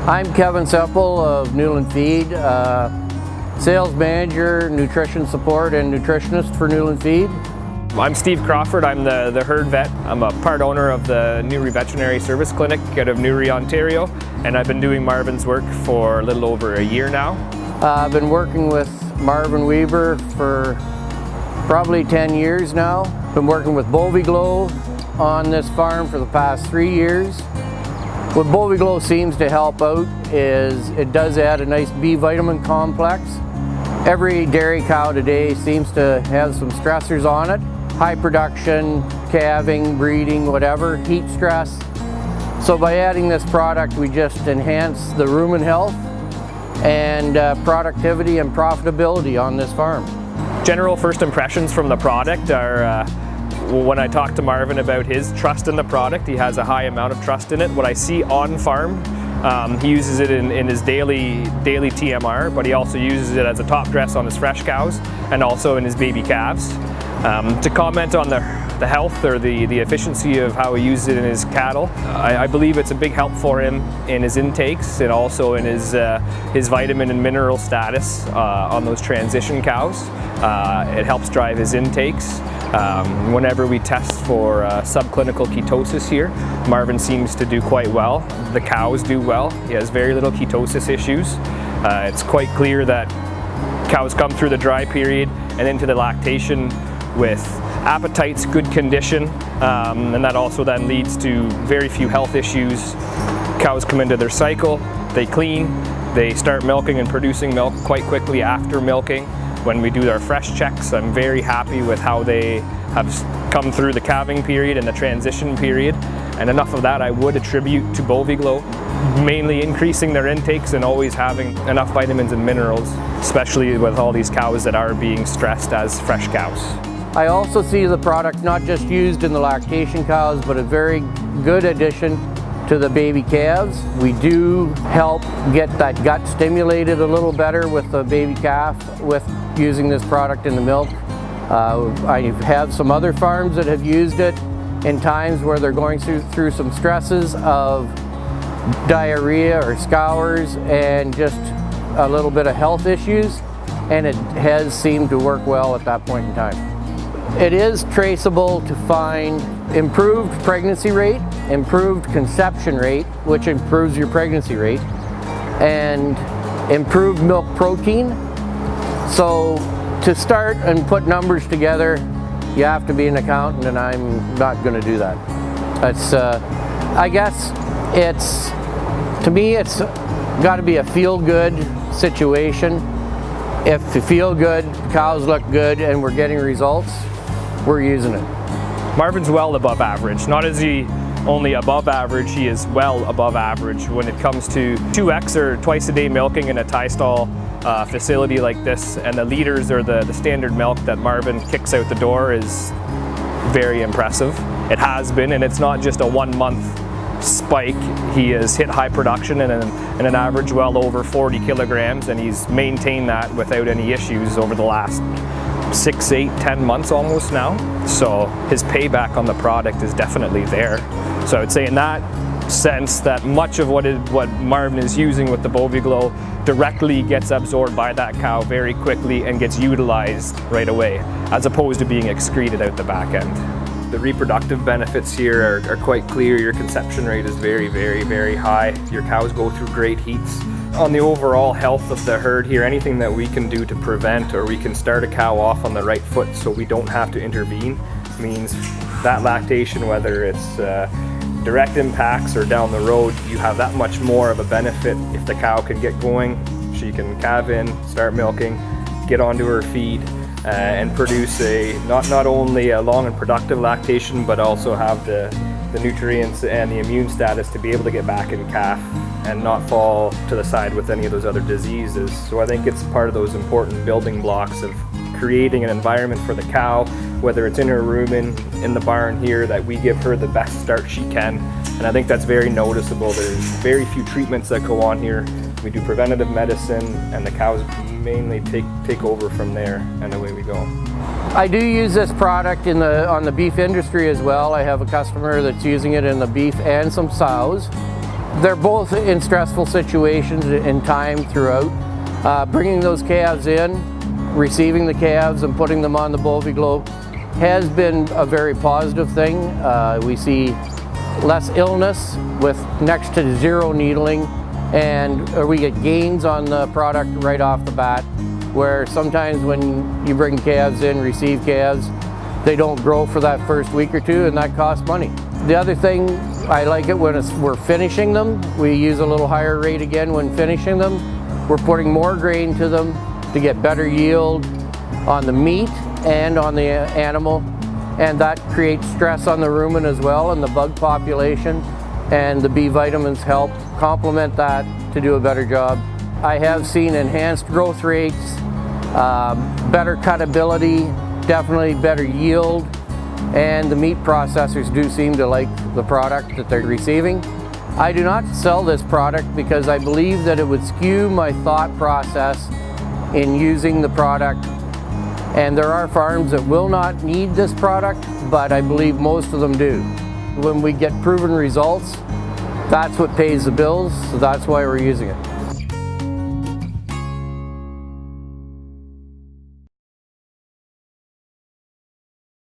I'm Kevin Semple of Nieuwland Feed, sales manager, nutrition support, and nutritionist for Nieuwland Feed. I'm Steve Crawford. I'm the herd vet. I'm a part owner of the Newry Veterinary Service Clinic out of Newry, Ontario, and I've been doing Marvin's work for a little over a year now. I've been working with Marvin Weber for probably 10 years now. Been working with Boviglo on this farm for the past 3 years. What Boviglo seems to help out is it does add a nice B vitamin complex. Every dairy cow today seems to have some stressors on it. High production, calving, breeding, whatever, heat stress. So by adding this product, we just enhance the rumen health and productivity and profitability on this farm. General first impressions from the product are when I talk to Marvin about his trust in the product, he has a high amount of trust in it. What I see on farm, he uses it in his daily TMR, but he also uses it as a top dress on his fresh cows and also in his baby calves. To comment on the health or the efficiency of how he uses it in his cattle, I believe it's a big help for him in his intakes and also in his vitamin and mineral status on those transition cows. It helps drive his intakes. Whenever we test for subclinical ketosis here, Marvin seems to do quite well. The cows do well. He has very little ketosis issues. It's quite clear that cows come through the dry period and into the lactation with appetites, good condition, and that also then leads to very few health issues. Cows come into their cycle, they clean, they start milking and producing milk quite quickly after milking. When we do our fresh checks, I'm very happy with how they have come through the calving period and the transition period, and enough of that I would attribute to Boviglo, mainly increasing their intakes and always having enough vitamins and minerals, especially with all these cows that are being stressed as fresh cows. I also see the product not just used in the lactation cows, but a very good addition to the baby calves. We do help get that gut stimulated a little better with the baby calf with using this product in the milk. I have some other farms that have used it in times where they're going through some stresses of diarrhea or scours and just a little bit of health issues, and it has seemed to work well at that point in time. It is traceable to find improved pregnancy rate, improved conception rate, which improves your pregnancy rate, and improved milk protein. So to start and put numbers together, you have to be an accountant, and I'm not going to do that. That's, I guess to me, it's got to be a feel-good situation. If you feel good, cows look good, and we're getting results, we're using it. Marvin's well above average. Not is he only above average, he is well above average when it comes to 2x or twice a day milking in a tie stall facility like this, and the liters or the standard milk that Marvin kicks out the door is very impressive. It has been, and it's not just a 1 month spike. He has hit high production in an average well over 40 kilograms, and he's maintained that without any issues over the last 6, 8, 10 months almost now. So his payback on the product is definitely there. So I would say in that sense that much of what Marvin is using with the Boviglo directly gets absorbed by that cow very quickly and gets utilized right away, as opposed to being excreted out the back end. The reproductive benefits here are quite clear. Your conception rate is very, very, very high. Your cows go through great heats. On the overall health of the herd here, anything that we can do to prevent, or we can start a cow off on the right foot so we don't have to intervene, means that lactation, whether it's direct impacts or down the road, you have that much more of a benefit if the cow can get going. She can calve in, start milking, get onto her feed, and produce not only a long and productive lactation, but also have the nutrients and the immune status to be able to get back in calf and not fall to the side with any of those other diseases. So I think it's part of those important building blocks of creating an environment for the cow, whether it's in her rumen, in the barn here, that we give her the best start she can. And I think that's very noticeable. There's very few treatments that go on here. We do preventative medicine, and the cows mainly take over from there, and away we go. I do use this product on the beef industry as well. I have a customer that's using it in the beef and some sows. They're both in stressful situations in time throughout. Bringing those calves in, receiving the calves and putting them on the Boviglo has been a very positive thing. We see less illness with next to zero needling, and we get gains on the product right off the bat, where sometimes when you bring calves in, receive calves, they don't grow for that first week or two, and that costs money. The other thing, I like it when we're finishing them. We use a little higher rate again when finishing them. We're putting more grain to them to get better yield on the meat and on the animal, and that creates stress on the rumen as well and the bug population, and the B vitamins help complement that to do a better job. I have seen enhanced growth rates, better cutability, definitely better yield, and the meat processors do seem to like the product that they're receiving. I do not sell this product because I believe that it would skew my thought process in using the product, and there are farms that will not need this product, but I believe most of them do. When we get proven results, that's what pays the bills, so that's why we're using it.